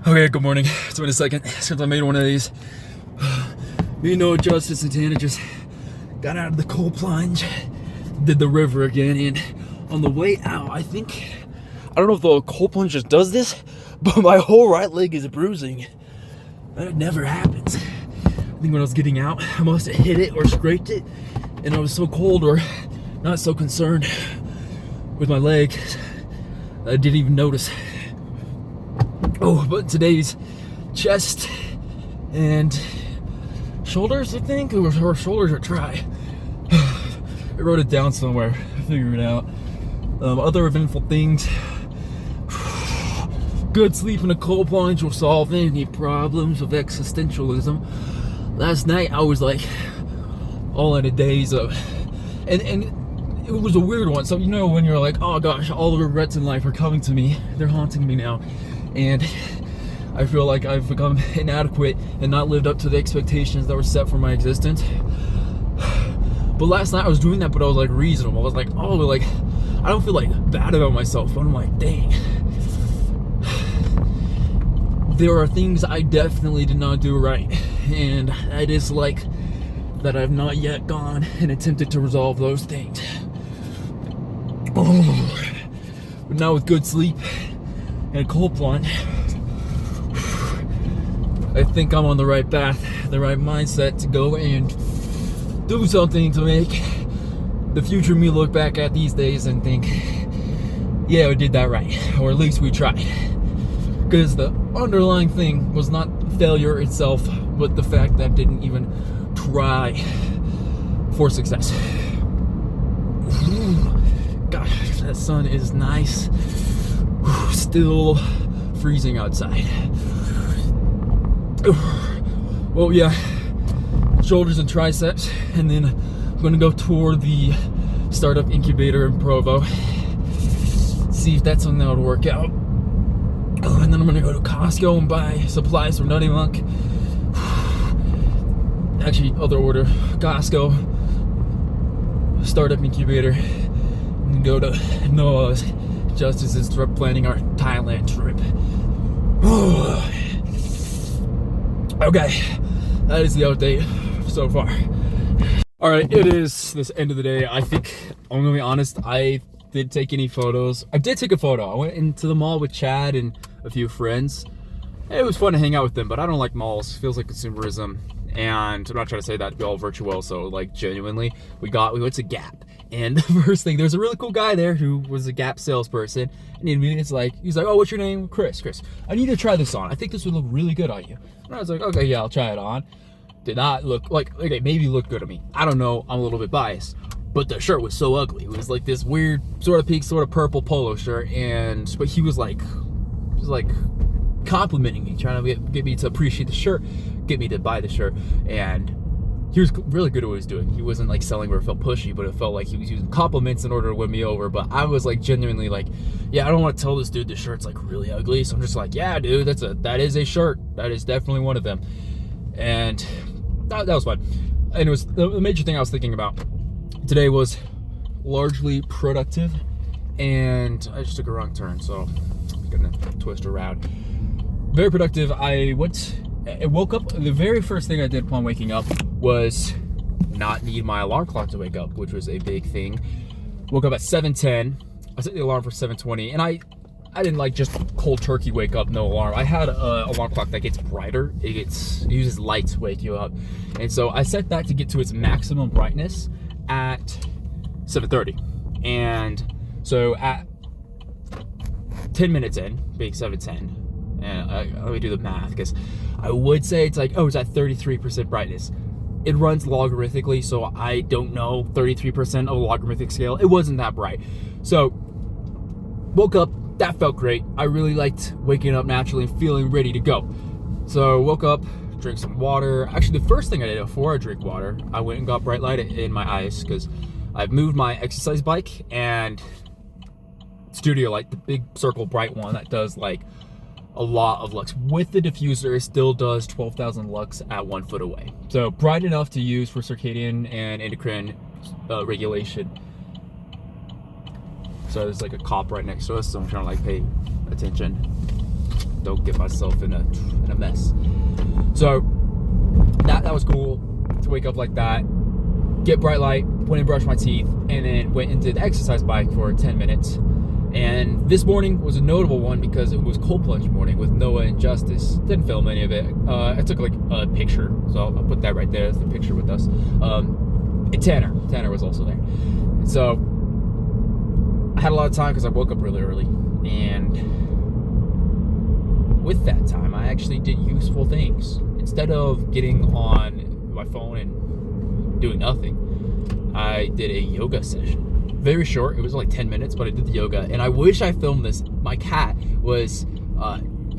Okay, good morning. It's been a second since I made one of these. Me, no Justice and Tana just got out of the cold plunge, did the river again, and on the way out, I don't know if the cold plunge just does this, but my whole right leg is bruising. That never happens. I think when I was getting out, I must have hit it or scraped it, and I was so cold or not so concerned with my leg, I didn't even notice. Oh, but today's chest and shoulders, I think, or shoulders or try. I wrote it down somewhere. I figured it out. Other eventful things. Good sleep and a cold plunge will solve any problems of existentialism. Last night I was like all in a daze of, and it was a weird one. So you know when you're like, oh gosh, all the regrets in life are coming to me. They're haunting me now. And I feel like I've become inadequate and not lived up to the expectations that were set for my existence. But last night I was doing that, but I was like reasonable. I was like, oh, like I don't feel like bad about myself. But I'm like, dang. There are things I definitely did not do right. And I dislike that I've not yet gone and attempted to resolve those things. Oh. But now with good sleep and a cold plunge, I think I'm on the right path, the right mindset to go and do something to make the future me look back at these days and think, yeah, we did that right, or at least we tried. Because the underlying thing was not failure itself, but the fact that I didn't even try for success. Ooh, gosh, that sun is nice. Still freezing outside. Well, yeah, shoulders and triceps, and then I'm gonna go tour the startup incubator in Provo, see if that's something that would work out. Oh, and then I'm gonna go to Costco and buy supplies for Nutty Monk. Actually, other order, Costco, startup incubator, and go to Noah's. Justice is planning our Thailand trip. Okay, that is the update so far. Alright, it is this end of the day. I think, I'm gonna be honest, I did take any photos. I did take a photo. I went into the mall with Chad and a few friends. It was fun to hang out with them, but I don't like malls. It feels like consumerism. And I'm not trying to say that to be all virtual, so like genuinely, we went to Gap. And the first thing, there's a really cool guy there who was a Gap salesperson. And he's like, oh, what's your name? Chris, I need to try this on. I think this would look really good on you. And I was like, okay, yeah, I'll try it on. Did not look like, okay, maybe look good on me. I don't know, I'm a little bit biased. But the shirt was so ugly. It was like this weird, sort of pink, sort of purple polo shirt. But he was like complimenting me, trying to get me to appreciate the shirt, get me to buy the shirt. And he was really good at what he was doing. He wasn't like selling where it felt pushy, but it felt like he was using compliments in order to win me over. But I was like genuinely like, yeah, I don't want to tell this dude this shirt's like really ugly. So I'm just like, yeah, dude, that is a shirt. That is definitely one of them. And that was fun. And it was the major thing I was thinking about today was largely productive. And I just took a wrong turn, so I'm gonna twist around. Very productive. I woke up. The very first thing I did upon waking up was not need my alarm clock to wake up, which was a big thing. Woke up at 7:10. I set the alarm for 7:20, and I didn't like just cold turkey wake up, no alarm. I had a alarm clock that gets brighter. It uses light to wake you up, and so I set that to get to its maximum brightness at 7:30, and so at 10 minutes in, being 7:10. And let me do the math, because I would say it's like, oh, it's at 33% brightness. It runs logarithmically, so I don't know 33% of a logarithmic scale. It wasn't that bright. So, woke up, that felt great. I really liked waking up naturally and feeling ready to go. So, woke up, drank some water. Actually, the first thing I did before I drank water, I went and got bright light in my eyes, because I've moved my exercise bike and studio light, the big circle bright one that does like a lot of lux. With the diffuser, it still does 12,000 lux at 1 foot away. So bright enough to use for circadian and endocrine regulation. So there's like a cop right next to us, so I'm trying to like pay attention. don't get myself in a mess. So that was cool to wake up like that, get bright light, went and brushed my teeth, and then went and did the exercise bike for 10 minutes. And this morning was a notable one because it was cold plunge morning with Noah and Justice. Didn't film any of it. I took like a picture, so I'll put that right there. That's the picture with us. And Tanner was also there. So I had a lot of time because I woke up really early, and with that time, I actually did useful things. Instead of getting on my phone and doing nothing, I did a yoga session. Very short, it was like 10 minutes, but I did the yoga, and I wish I filmed this. My cat was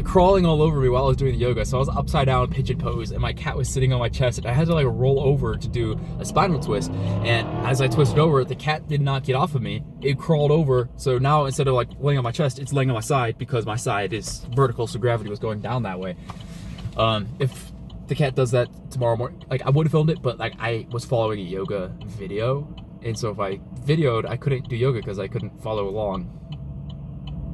crawling all over me while I was doing the yoga, so I was upside down, pigeon pose, and my cat was sitting on my chest, and I had to like roll over to do a spinal twist, and as I twisted over, the cat did not get off of me. It crawled over, so now instead of like laying on my chest, it's laying on my side because my side is vertical, so gravity was going down that way. If the cat does that tomorrow morning, like I would have filmed it, but like I was following a yoga video, and so if I videoed, I couldn't do yoga because I couldn't follow along.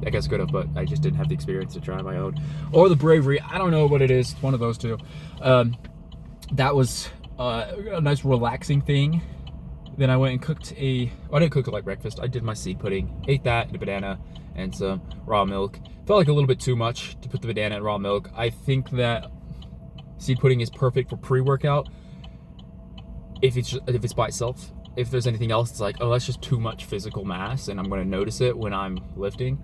I guess could have, but I just didn't have the experience to try my own. Or the bravery, I don't know what it is, one of those two. That was a nice relaxing thing. Then I went and cooked I didn't cook it like breakfast, I did my seed pudding, ate that, and a banana, and some raw milk. Felt like a little bit too much to put the banana and raw milk. I think that seed pudding is perfect for pre-workout if it's by itself. If there's anything else, it's like, oh, that's just too much physical mass, and I'm going to notice it when I'm lifting.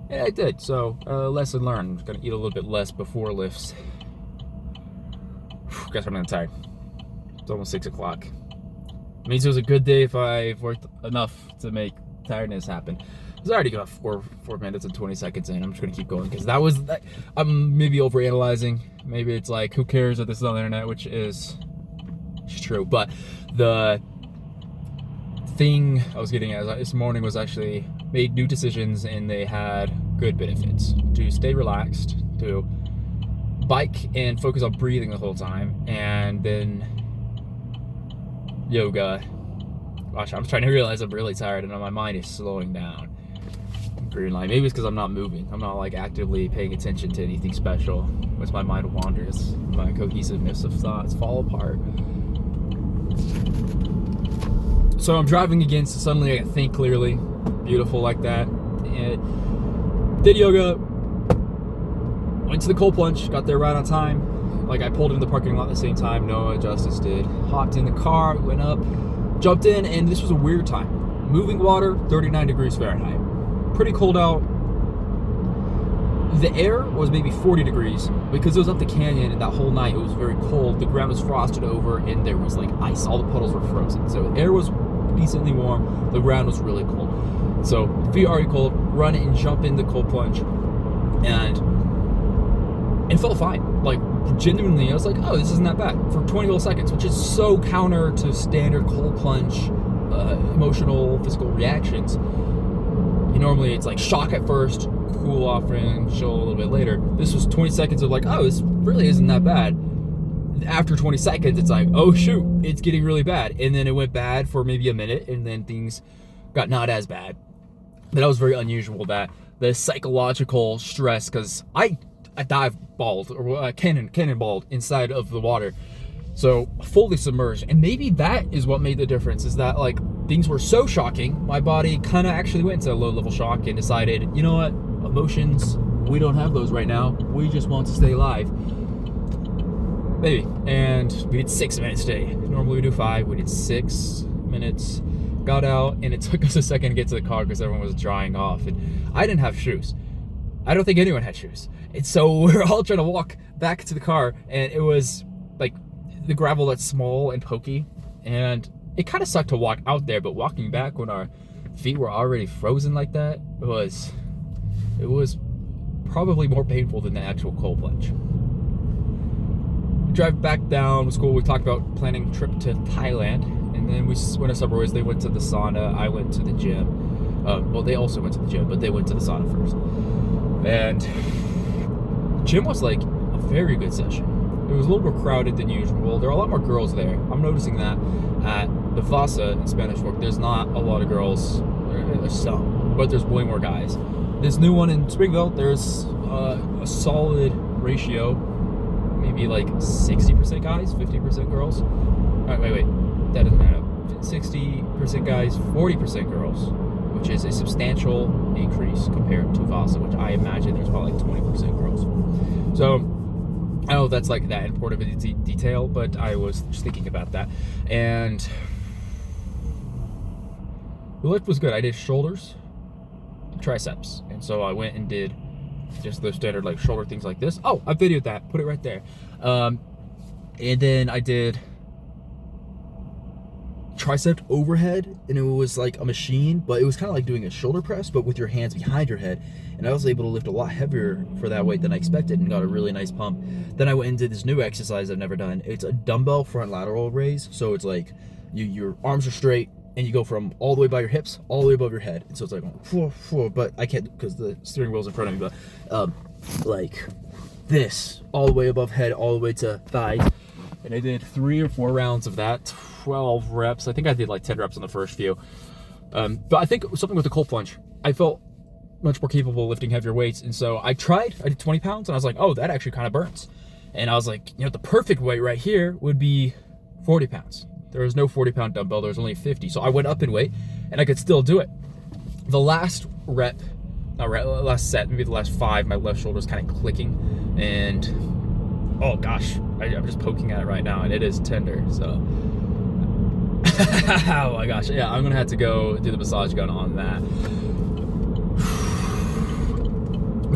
And I did, so lesson learned. I'm going to eat a little bit less before lifts. Guess I'm not tired. It's almost 6 o'clock. It means it was a good day if I've worked enough to make tiredness happen. I already got 4 minutes and 20 seconds in. I'm just going to keep going because I'm maybe overanalyzing. Maybe it's like, who cares that this is on the internet, which is true. But the thing I was getting at this morning was actually made new decisions, and they had good benefits. To stay relaxed, to bike and focus on breathing the whole time, and then yoga. Gosh, I'm trying to realize I'm really tired and my mind is slowing down. Green light. Maybe it's because I'm not moving. I'm not like actively paying attention to anything special. Once my mind wanders, my cohesiveness of thoughts fall apart. So I'm driving again, so suddenly I can think clearly. Beautiful like that. And did yoga. Went to the cold plunge. Got there right on time. Like I pulled in the parking lot at the same time Noah Justice did. Hopped in the car, went up, jumped in, and this was a weird time. Moving water, 39 degrees Fahrenheit. Pretty cold out. The air was maybe 40 degrees because it was up the canyon, and that whole night it was very cold. The ground was frosted over, and there was like ice. All the puddles were frozen. So the air was decently warm. The ground was really cold. So feet already cold. Run and jump in the cold plunge, and it felt fine. Like genuinely, I was like, oh, this isn't that bad for 20 whole seconds, which is so counter to standard cold plunge emotional physical reactions. Normally it's like shock at first, cool off and chill a little bit later. This was 20 seconds of like, oh, this really isn't that bad. After 20 seconds, it's like, oh shoot, it's getting really bad. And then it went bad for maybe a minute, and then things got not as bad. But that was very unusual, that the psychological stress, because I dive balled, or cannonballed inside of the water. So fully submerged, and maybe that is what made the difference, is that like things were so shocking, my body kind of actually went into a low level shock and decided, you know what, emotions, we don't have those right now, we just want to stay alive. Maybe. And we did 6 minutes today. Normally we do 5, we did 6 minutes, got out, and it took us a second to get to the car because everyone was drying off, and I didn't have shoes. I don't think anyone had shoes. And so we're all trying to walk back to the car, and it was like the gravel that's small and pokey, and it kind of sucked to walk out there, but walking back when our feet were already frozen like that, it was probably more painful than the actual cold plunge. Drive back down was cool. We talked about planning a trip to Thailand, and then we went to separate ways. They went to the sauna, I went to the gym. Well, they also went to the gym, but they went to the sauna first. And gym was like a very good session. It was a little more crowded than usual. There are a lot more girls there. I'm noticing that at the Vasa in Spanish Fork, there's not a lot of girls. There's some, but there's way more guys. This new one in Springville, there's a solid ratio, maybe like 60% guys, 50% girls. Wait, that doesn't add up. 60% guys, 40% girls, which is a substantial increase compared to Vasa, which I imagine there's probably like 20% girls. So I don't know if that's like that important of a detail, but I was just thinking about that. And the lift was good. I did shoulders, triceps, and so I went and did just the standard like shoulder things like this. Oh, I videoed that, put it right there. And then I did tricep overhead, and it was like a machine, but it was kind of like doing a shoulder press but with your hands behind your head, and I was able to lift a lot heavier for that weight than I expected and got a really nice pump. Then I went and did this new exercise I've never done. It's a dumbbell front lateral raise, so it's like your arms are straight and you go from all the way by your hips all the way above your head, and so it's like but I can't because the steering wheel's in front of me, but like this all the way above head all the way to thighs. And I did 3 or 4 rounds of that, 12 reps. I think I did like 10 reps on the first few. But I think something with the cold plunge, I felt much more capable of lifting heavier weights. And so I did 20 pounds, and I was like, oh, that actually kind of burns. And I was like, the perfect weight right here would be 40 pounds. There was no 40-pound dumbbell, there was only 50. So I went up in weight, and I could still do it. The last last set, maybe the last 5, my left shoulder was kind of clicking. And oh gosh, I'm just poking at it right now, and it is tender, so. Oh my gosh, yeah, I'm gonna have to go do the massage gun on that.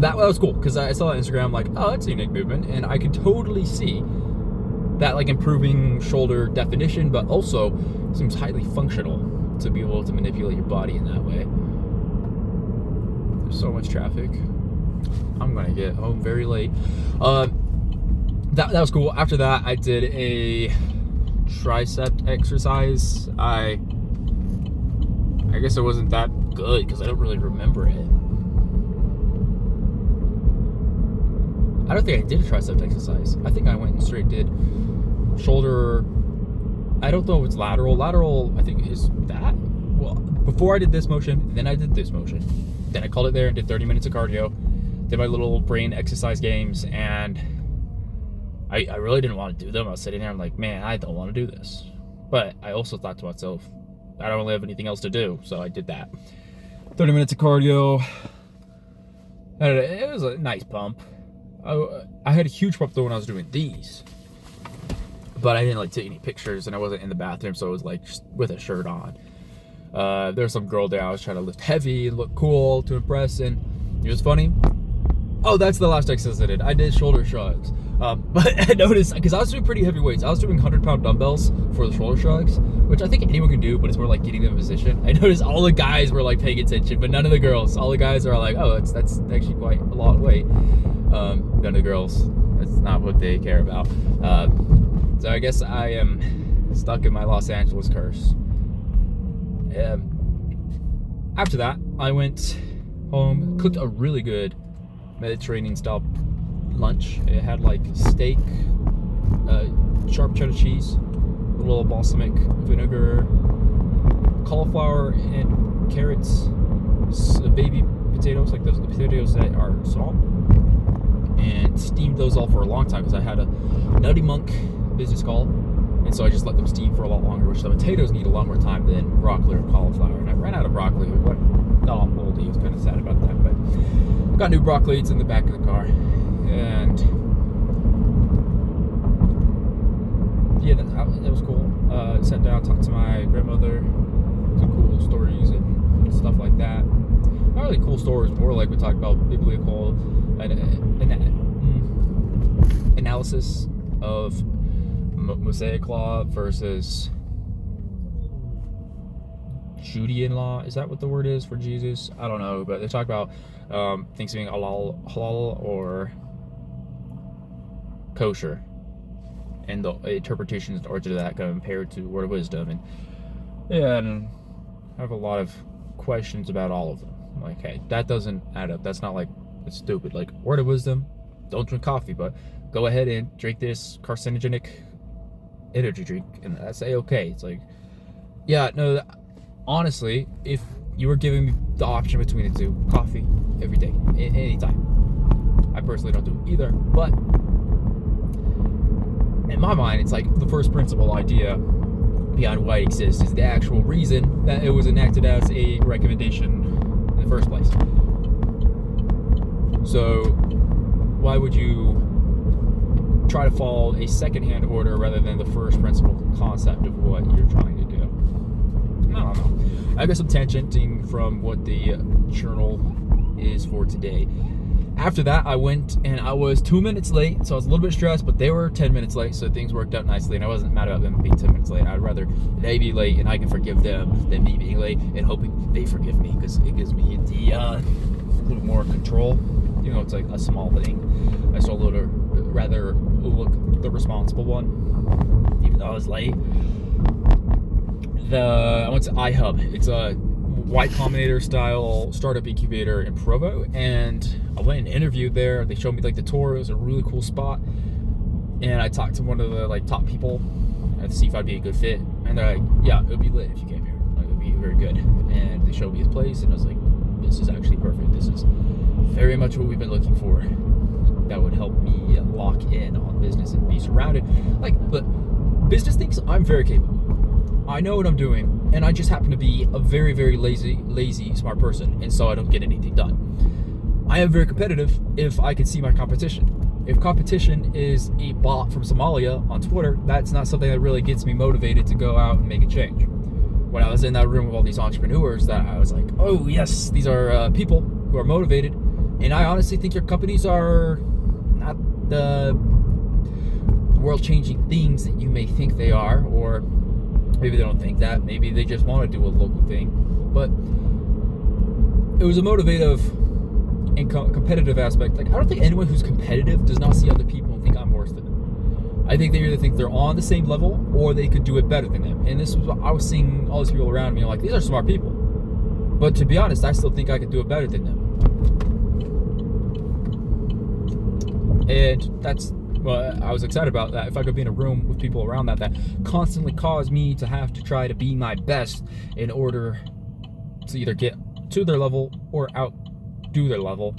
That was cool, because I saw on Instagram, like, oh, that's a unique movement, and I could totally see that, like, improving shoulder definition, but also seems highly functional to be able to manipulate your body in that way. There's so much traffic. I'm gonna get home very late. That was cool. After that, I did a tricep exercise. I guess it wasn't that good because I don't really remember it. I don't think I did a tricep exercise. I think I went and straight did shoulder. I don't know if it's lateral. Lateral, I think, is that. Well, before I did this motion, then I did this motion. Then I called it there and did 30 minutes of cardio. Did my little brain exercise games, and I really didn't want to do them. I was sitting there, I'm like, man, I don't want to do this. But I also thought to myself, I don't really have anything else to do, so I did that. 30 minutes of cardio. It was a nice pump. I had a huge pump though when I was doing these. But I didn't like take any pictures, and I wasn't in the bathroom, so it was like just with a shirt on. There was some girl there, I was trying to lift heavy and look cool to impress, and it was funny. Oh, that's the last exercise I did. I did shoulder shrugs. But I noticed, because I was doing pretty heavy weights, I was doing 100-pound dumbbells for the shoulder shrugs, which I think anyone can do, but it's more like getting them in position. I noticed all the guys were like paying attention, but none of the girls. All the guys are like, oh, that's actually quite a lot of weight. None of the girls, that's not what they care about. So I guess I am stuck in my Los Angeles curse. After that, I went home, cooked a really good Mediterranean style lunch. It had like steak, sharp cheddar cheese, a little balsamic vinegar, cauliflower and carrots, baby potatoes, like those potatoes that are small, and steamed those all for a long time because I had a Nutty Monk business call, and so I just let them steam for a lot longer, which the potatoes need a lot more time than broccoli or cauliflower, and I ran out of broccoli. It got all moldy. I was kind of sad about that, but got new broccoli. It's in the back of the car. And yeah, that was cool. Sat down, talked to my grandmother, some cool stories and stuff like that. Not really cool stories, more like we talked about biblical analysis of Mosaic law versus Judean law. Is that what the word is for Jesus? I don't know, but they talk about things being halal or kosher, and the interpretations or to that compared to word of wisdom, and I have a lot of questions about all of them. I'm like, hey, that doesn't add up. That's not, like, it's stupid. Like, word of wisdom, don't drink coffee, but go ahead and drink this carcinogenic energy drink, and that's okay. It's like, yeah, no, honestly, if you were giving me the option between the two, coffee every day, anytime. I personally don't do it either, but in my mind, it's like the first principle idea behind why it exists is the actual reason that it was enacted as a recommendation in the first place. So why would you try to follow a second-hand order rather than the first principle concept of what you're trying to do? I don't know. I guess I'm tangenting from what the journal is for today. After that, I went and I was 2 minutes late, so I was a little bit stressed, but they were 10 minutes late, so things worked out nicely, and I wasn't mad about them being 10 minutes late. I'd rather they be late and I can forgive them than me being late and hoping they forgive me, because it gives me the little more control. You know, it's like a small thing. I still rather look the responsible one, even though I was late. I went to iHub. It's a Y Combinator style startup incubator in Provo, and I went and interviewed there. They showed me like the tour. It was a really cool spot, and I talked to one of the like top people to see if I'd be a good fit. And they're like, "Yeah, it would be lit if you came here. Like, it would be very good." And they showed me his place, and I was like, "This is actually perfect. This is very much what we've been looking for. That would help me lock in on business and be surrounded." Like, but business things, I'm very capable. I know what I'm doing, and I just happen to be a very, very lazy, smart person, and so I don't get anything done. I am very competitive if I can see my competition. If competition is a bot from Somalia on Twitter, that's not something that really gets me motivated to go out and make a change. When I was in that room with all these entrepreneurs, that I was like, oh yes, these are people who are motivated, and I honestly think your companies are not the world-changing things that you may think they are, or maybe they don't think that. Maybe they just want to do a local thing. But it was a motivative and competitive aspect. Like, I don't think anyone who's competitive does not see other people and think I'm worse than them. I think they either think they're on the same level or they could do it better than them. And this was what I was seeing all these people around me. I'm like, these are smart people. But to be honest, I still think I could do it better than them. And that's... Well, I was excited about that. If I could be in a room with people around that constantly cause me to have to try to be my best in order to either get to their level or outdo their level,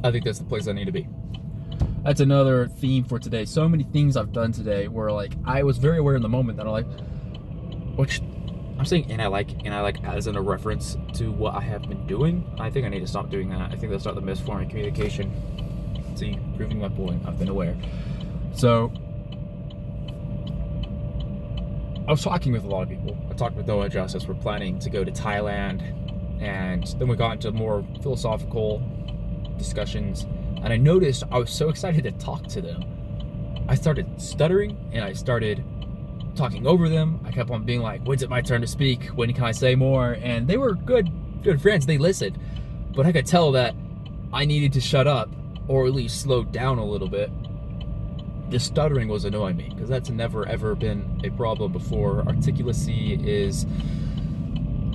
I think that's the place I need to be. That's another theme for today. So many things I've done today where, like, I was very aware in the moment that I'm like, which I'm saying, and I like as in a reference to what I have been doing. I think I need to stop doing that. I think that's not the best form of communication. See, proving my point, I've been aware. So I was talking with a lot of people. I talked with Noah Justice. We're planning to go to Thailand, and then we got into more philosophical discussions, and I noticed I was so excited to talk to them. I started stuttering, and I started talking over them. I kept on being like, when's it my turn to speak? When can I say more? And they were good friends. They listened, but I could tell that I needed to shut up, or at least slow down a little bit. The stuttering was annoying me, because that's never ever been a problem before. Articulacy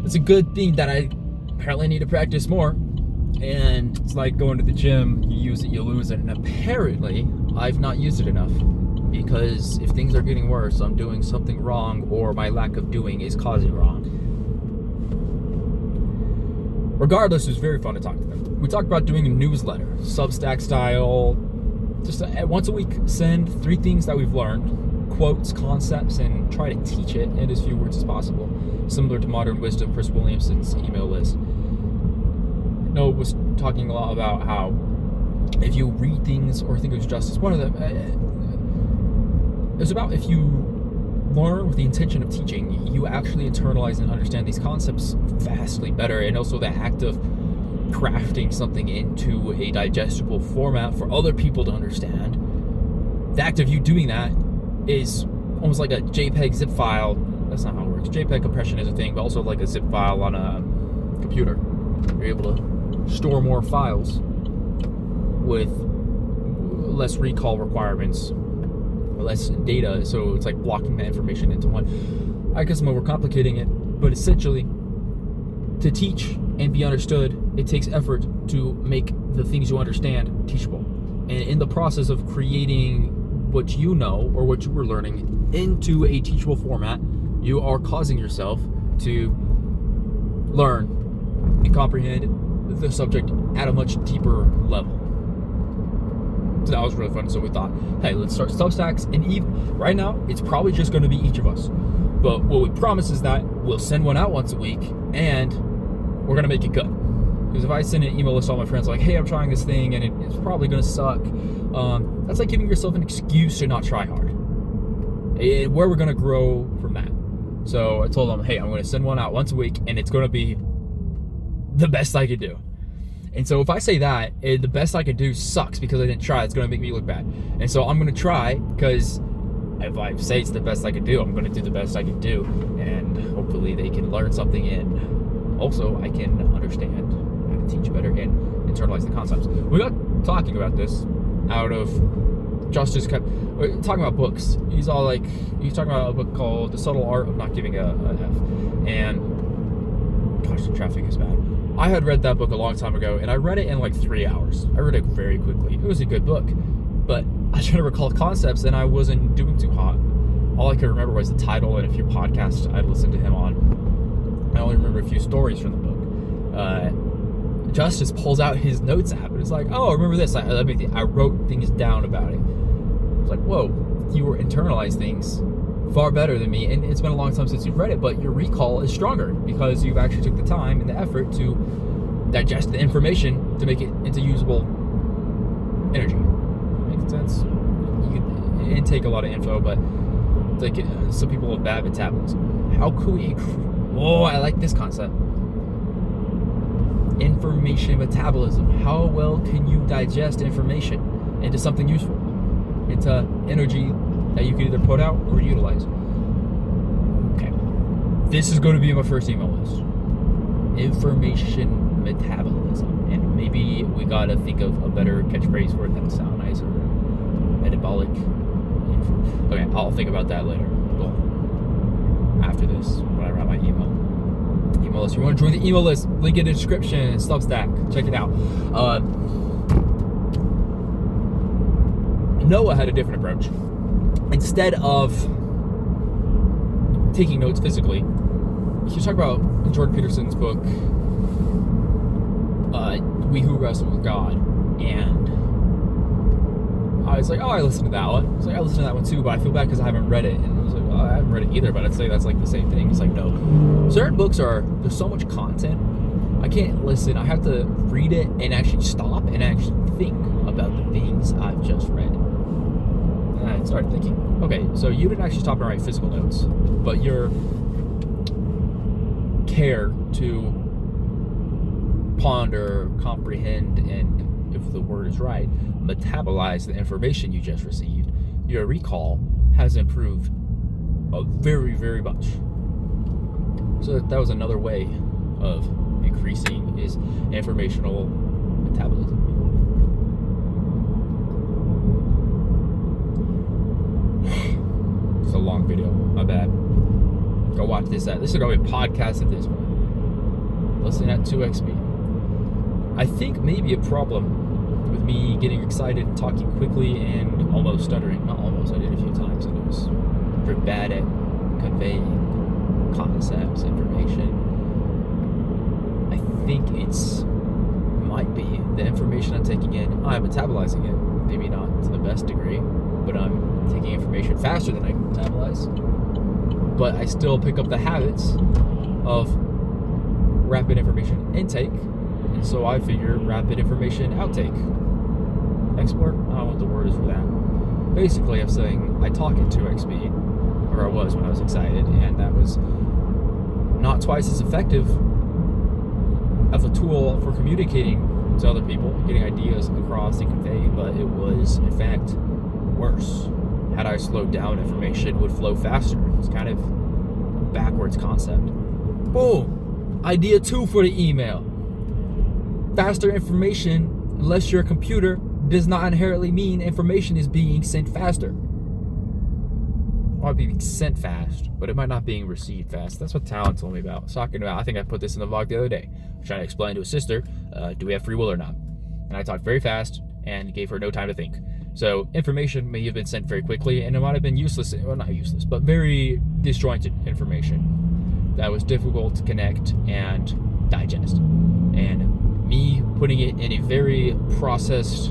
it's a good thing that I apparently need to practice more. And it's like going to the gym, you use it, you lose it. And apparently, I've not used it enough. Because if things are getting worse, I'm doing something wrong, or my lack of doing is causing wrong. Regardless, it was very fun to talk to them. We talked about doing a newsletter, substack style, just once a week, send 3 things that we've learned, quotes, concepts, and try to teach it in as few words as possible, similar to Modern Wisdom, Chris Williamson's email list. Noah was talking a lot about how if you read things, or I think it was Justice, one of them, it was about if you learn with the intention of teaching, you actually internalize and understand these concepts vastly better. And also the act of crafting something into a digestible format for other people to understand, the act of you doing that is almost like a JPEG zip file. That's not how it works. JPEG compression is a thing, but also like a zip file on a computer. You're able to store more files with less recall requirements, less data, so it's like blocking that information into one. I guess I'm overcomplicating it, but essentially, to teach and be understood, it takes effort to make the things you understand teachable. And in the process of creating what you know or what you were learning into a teachable format, you are causing yourself to learn and comprehend the subject at a much deeper level. So that was really fun. So we thought, hey, let's start Substacks. And even right now, it's probably just going to be each of us. But what we promise is that we'll send one out once a week, and we're going to make it good. Because if I send an email list to all my friends like, hey, I'm trying this thing, and it's probably going to suck, that's like giving yourself an excuse to not try hard. And where we're going to grow from that. So I told them, hey, I'm going to send one out once a week, and it's going to be the best I could do. And so if I say that, the best I could do sucks because I didn't try, it's going to make me look bad. And so I'm going to try, because if I say it's the best I could do, I'm going to do the best I can do. And hopefully they can learn something, and also I can understand how to teach better and internalize the concepts. We got talking about this out of Justice kept talking about books. He's talking about a book called The Subtle Art of Not Giving a F. And gosh, the traffic is bad. I had read that book a long time ago, and I read it in like 3 hours. I read it very quickly. It was a good book, but I was trying to recall concepts, and I wasn't doing too hot. All I could remember was the title and a few podcasts I'd listened to him on. I only remember a few stories from the book. Justice pulls out his notes app, and it's like, oh, remember this. I wrote things down about it. It's like, whoa, you internalize things far better than me, and it's been a long time since you've read it, but your recall is stronger because you've actually took the time and the effort to digest the information to make it into usable energy. Makes sense? You can intake a lot of info, but like some people have bad metabolism. How could we I like this concept. Information metabolism. How well can you digest information into something useful? Into energy that you can either put out or utilize. Okay. This is going to be my first email list. Information metabolism. And maybe we gotta think of a better catchphrase for it that'll sound nice, or metabolic. Okay, I'll think about that later. Well, after this, when I write my email list. If you want to join the email list, link in the description, Substack. Check it out. Noah had a different approach. Instead of taking notes physically, he was talking about Jordan Peterson's book, We Who Wrestle with God, and I was like, oh, I listened to that one. I was like, I listened to that one too, but I feel bad because I haven't read it. And I was like, well, I haven't read it either, but I'd say that's like the same thing. It's like, no. Certain books there's so much content, I can't listen. I have to read it and actually stop and actually think about the things I've just read. And I started thinking, okay, so you didn't actually stop and write physical notes, but your care to ponder, comprehend, and if the word is right, metabolize the information you just received, your recall has improved very, very much. So that was another way of increasing his informational metabolism. It's a long video, my bad. Go watch this. This is going to be a podcast at this point. Listen at 2x speed. I think maybe a problem with me getting excited and talking quickly and almost stuttering. Not almost, I did a few times, and it was pretty bad at conveying concepts, information. I think might be the information I'm taking in, I'm metabolizing it. Maybe not to the best degree, but I'm taking information faster than I can metabolize. But I still pick up the habits of rapid information intake, and so I figure rapid information outtake. Export? I don't know what the word is for that. Basically, I'm saying I talk at 2x speed, or I was when I was excited, and that was not twice as effective of a tool for communicating to other people, getting ideas across and conveyed, but it was, in fact, worse. Had I slowed down, information would flow faster. It's kind of a backwards concept. Boom! Idea 2 for the email. Faster information, unless you're a computer, does not inherently mean information is being sent faster. It might be being sent fast, but it might not being received fast. That's what Talon told me about. I was talking about, I think I put this in the vlog the other day. I was trying to explain to a sister, do we have free will or not? And I talked very fast and gave her no time to think. So information may have been sent very quickly, and it might have been useless, well, not useless, but very disjointed information that was difficult to connect and digest. And me putting it in a very processed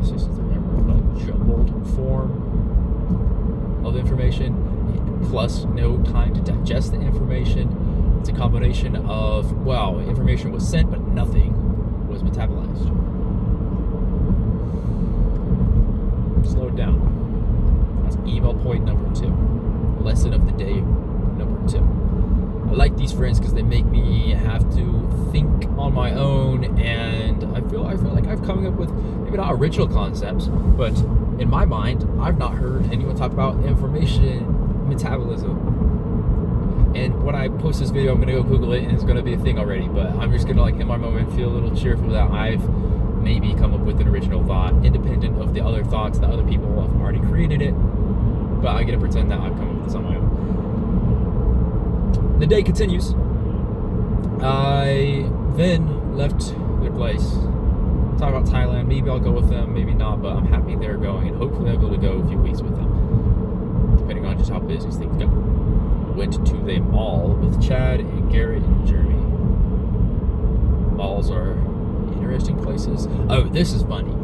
process is a jumbled form of information, plus no time to digest the information. It's a combination of, wow, information was sent, but nothing was metabolized. Slow it down. That's email point number 2. Lesson of the day number 2. I like these friends because they make me have to think on my own, and I feel like I've come up with maybe not original concepts, but in my mind, I've not heard anyone talk about information metabolism. And when I post this video, I'm gonna go Google it, and it's gonna be a thing already. But I'm just gonna, like, in my moment, feel a little cheerful that I've maybe come up with an original thought, independent of the other thoughts that other people have already created it. But I get to pretend that I've come up with this on my own. The day continues. I then left their place. Talk about Thailand. Maybe I'll go with them, maybe not, but I'm happy they're going, and hopefully I'll be able to go a few weeks with them, depending on just how busy things go. Went to the mall with Chad and Garrett and Jeremy. Malls are interesting places. Oh, this is funny.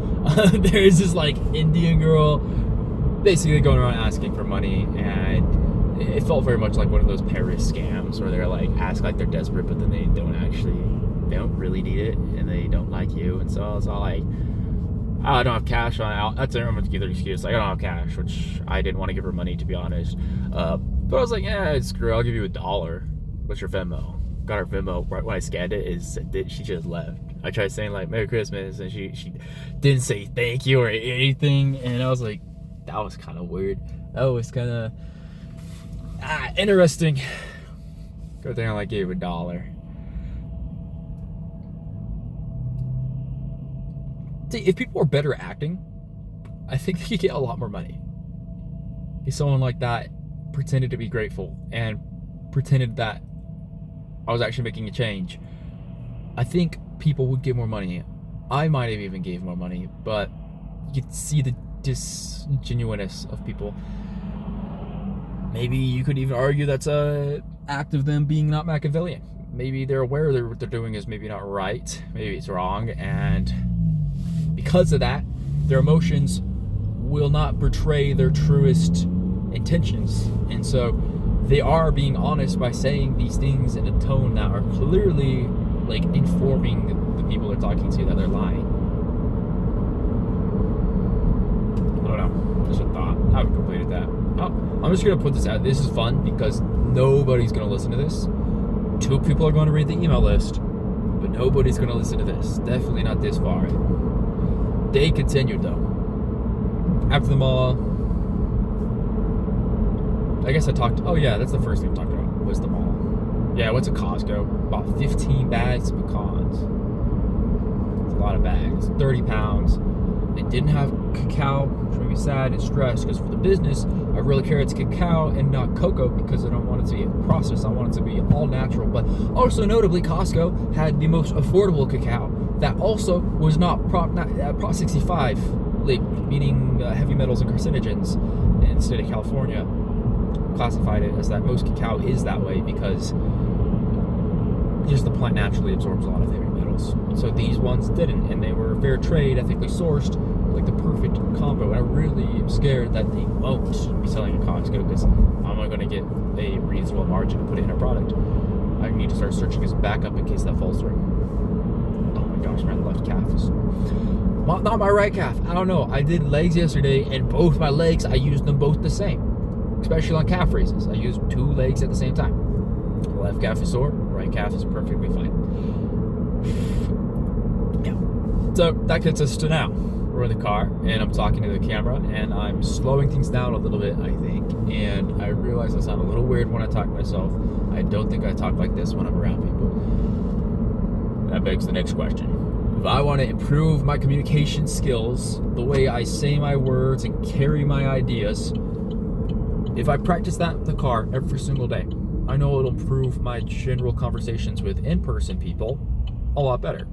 There's this, like, Indian girl basically going around asking for money, and it felt very much like one of those Paris scams where they're like, ask like they're desperate, but then they don't really need it, and they don't like you. And so it's all like, I don't have cash on. That's I'm gonna give their excuse. Like, I don't have cash, which I didn't want to give her money, to be honest. But I was like, yeah, screw it, I'll give you $1. What's your Venmo? Got her Venmo. Right when I scanned it, she just left. I tried saying like Merry Christmas, and she didn't say thank you or anything, and I was like, that was kind of weird. That was kind of interesting. Good thing I like gave $1. See, if people were better at acting, I think they could get a lot more money. If someone like that pretended to be grateful and pretended that I was actually making a change, I think people would get more money. I might have even gave more money, but you could see the disingenuousness of people. Maybe you could even argue that's a act of them being not Machiavellian. Maybe they're aware that what they're doing is maybe not right, maybe it's wrong, and because of that, their emotions will not betray their truest intentions. And so they are being honest by saying these things in a tone that are clearly, like, informing the people they're talking to that they're lying. I don't know, just a thought. I haven't completed that. I'm just gonna put this out. This is fun because nobody's gonna listen to this. 2 people are going to read the email list, but nobody's gonna listen to this. Definitely not this far. Day continued though. After the mall, I guess I talked. Oh yeah, that's the first thing I talked about was the mall. Yeah, I went to Costco. Bought 15 bags of pecans. It's a lot of bags. 30 pounds. They didn't have cacao, which made me sad and stressed because for the business, I really care it's cacao and not cocoa because I don't want it to be processed. I want it to be all natural. But also notably, Costco had the most affordable cacao that also was not Prop 65, like, meaning heavy metals and carcinogens. In the state of California, classified it as that. Most cacao is that way because just the plant naturally absorbs a lot of heavy metals. So these ones didn't, and they were fair trade, ethically sourced, like the perfect combo. And I really am scared that they won't be selling at Costco because how am I going to get a reasonable margin to put it in a product? I need to start searching his backup in case that falls through. Oh my gosh, my left calf is not my right calf. I don't know. I did legs yesterday, and both my legs, I used them both the same, especially on calf raises. I used 2 legs at the same time. Left calf is sore, right calf is perfectly fine. Yeah. So that gets us to now. We're in the car, and I'm talking to the camera, and I'm slowing things down a little bit, I think. And I realize I sound a little weird when I talk to myself. I don't think I talk like this when I'm around people. That begs the next question. If I want to improve my communication skills, the way I say my words and carry my ideas, if I practice that in the car every single day, I know it'll improve my general conversations with in-person people a lot better.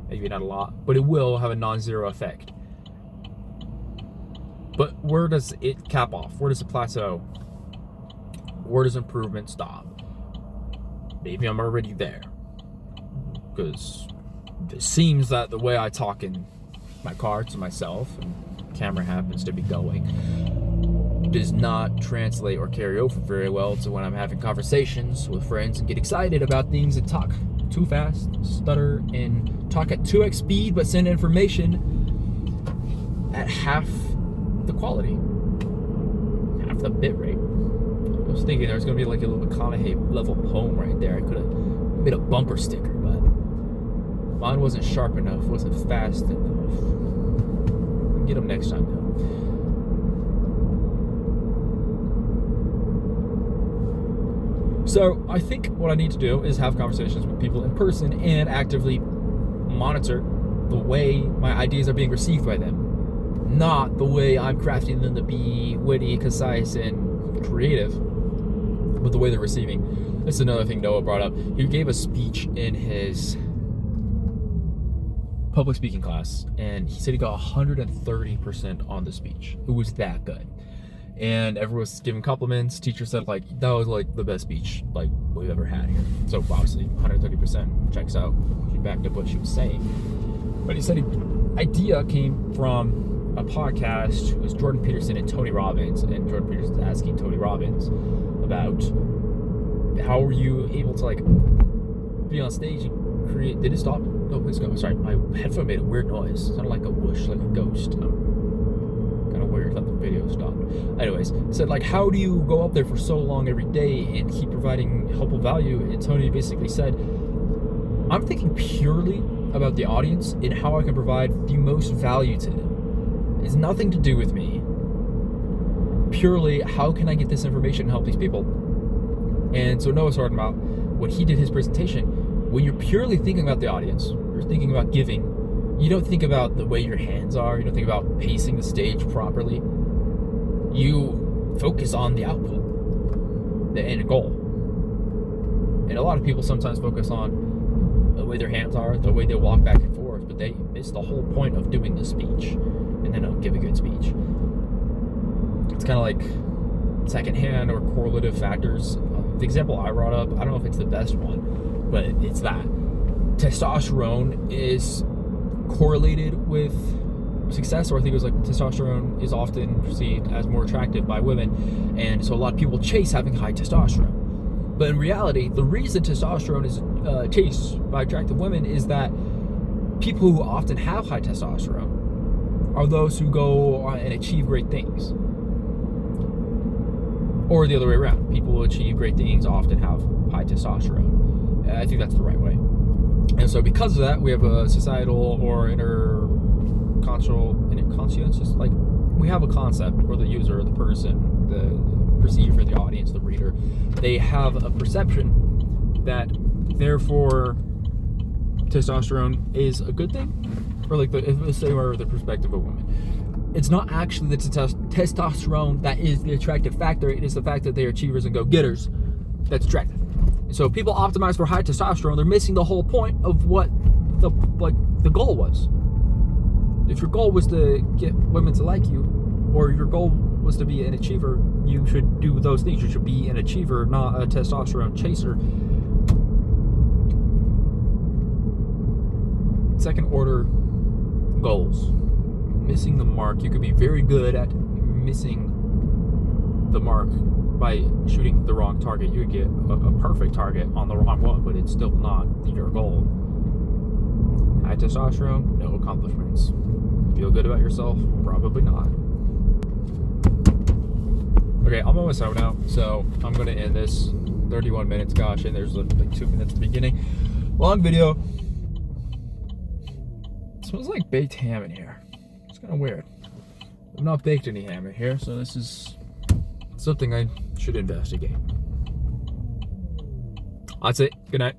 Maybe not a lot, but it will have a non-zero effect. But where does it cap off? Where does it plateau? Where does improvement stop? Maybe I'm already there. Because it seems that the way I talk in my car to myself, and camera happens to be going, does not translate or carry over very well to when I'm having conversations with friends and get excited about things and talk too fast, stutter, and talk at 2x speed, but send information at half the quality, half the bit rate. I was thinking there was going to be like a little McConaughey level poem right there. I could have made a bumper sticker, but mine wasn't sharp enough, wasn't fast enough. I'll get them next time though. So I think what I need to do is have conversations with people in person and actively monitor the way my ideas are being received by them. Not the way I'm crafting them to be witty, concise, and creative, but the way they're receiving. This is another thing Noah brought up. He gave a speech in his public speaking class, and he said he got 130% on the speech. It was that good. And everyone was giving compliments. Teacher said like that was like the best speech like we've ever had here. So obviously 130% checks out. She backed up what she was saying. But he said the idea came from a podcast. It was Jordan Peterson and Tony Robbins, and Jordan Peterson's asking Tony Robbins about how were you able to like be on stage and create. Did it stop? No, please go. Sorry, my headphone made a weird noise. It sounded like a whoosh, like a ghost. Kind of weird that the video stopped. Anyways, said like, how do you go up there for so long every day and keep providing helpful value? And Tony basically said, I'm thinking purely about the audience and how I can provide the most value to them. It's nothing to do with me. Purely, how can I get this information and help these people? And so Noah's talking about when he did his presentation, when you're purely thinking about the audience, you're thinking about giving, you don't think about the way your hands are, you don't think about pacing the stage properly. You focus on the output, the end goal. And a lot of people sometimes focus on the way their hands are, the way they walk back and forth, but they miss the whole point of doing the speech, and then don't give a good speech. It's kind of like secondhand or correlative factors. The example I brought up, I don't know if it's the best one, but it's that testosterone is correlated with success, or I think it was like testosterone is often perceived as more attractive by women, and so a lot of people chase having high testosterone. But in reality, the reason testosterone is chased by attractive women is that people who often have high testosterone are those who go and achieve great things. Or the other way around. People who achieve great things often have high testosterone. I think that's the right way. And so because of that, we have a societal or interconscious, like we have a concept, or the user, the person, the perceiver, the audience, the reader, they have a perception that therefore testosterone is a good thing, or like let's say we're the perspective of women. It's not actually the testosterone that is the attractive factor. It is the fact that they are achievers and go-getters that's attractive. And so people optimize for high testosterone. They're missing the whole point of what the goal was. If your goal was to get women to like you, or your goal was to be an achiever, you should do those things. You should be an achiever, not a testosterone chaser. Second order goals. Missing the mark. You could be very good at missing the mark by shooting the wrong target. You would get a perfect target on the wrong one, but it's still not your goal. High testosterone, no accomplishments. Feel good about yourself? Probably not. Okay, I'm almost out now, so I'm going to end this. 31 minutes, gosh, and there's like 2 minutes at the beginning. Long video. It smells like baked ham in here. It's kind of weird. I've not baked any ham in here, so this is something I should investigate. That's it. Good night.